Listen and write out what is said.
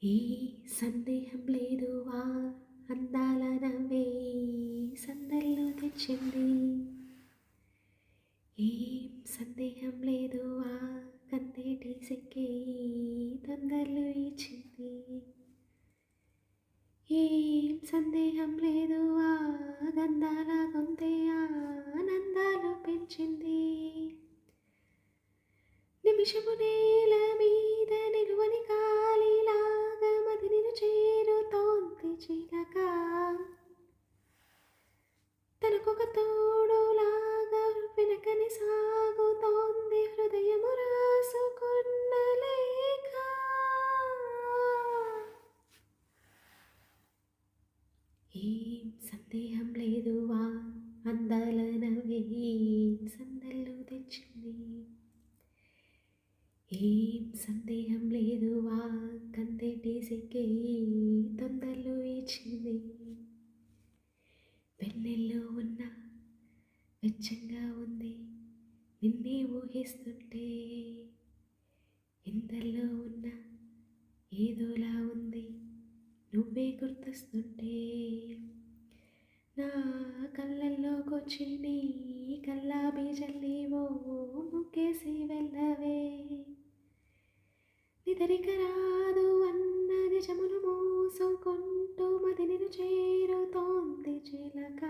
ఈ సందేహం లేదు అందాల నవ్వే సందల్లో తెచ్చింది. ఏం సందేహం లేదు కందేటి సెక్కే తొందరలు ఇచ్చింది. ఏం సందేహం లేదు గంధాల గొంతే ఆనందాలు పెంచింది. నిమిషము నేల మీద నిలువని కాలిలాగా మది నిన్ను చేరుతోంది చిలక. తనకొక తోడులాగా వెనకని సాగుతోంది హృదయము రాసుకున్న లేఖ. ఏం సందేహం లేదు అందాల నవ్వే సందళ్ళు తెచ్చింది. ఏం సందేహం లేదు కందేటి సిక్కే తొందరలు ఇచ్చింది. వెన్నెల్లో ఉన్న వెచ్చంగా ఉంది నిన్నే ఊహిస్తుంటే. ఇంతల్లో ఉన్న ఏదోలా ఉంది నువ్వే గుర్తొస్తుంటే. నా కళ్ళల్లోకొచ్చి నీ కల్లాబీ జల్లేవో ముగ్గేసి వెళ్ళవే. నిదరిక రాదు అన్న నిజమును మోసుకుంటూ మది నిన్ను చేరుతోంది చిలక.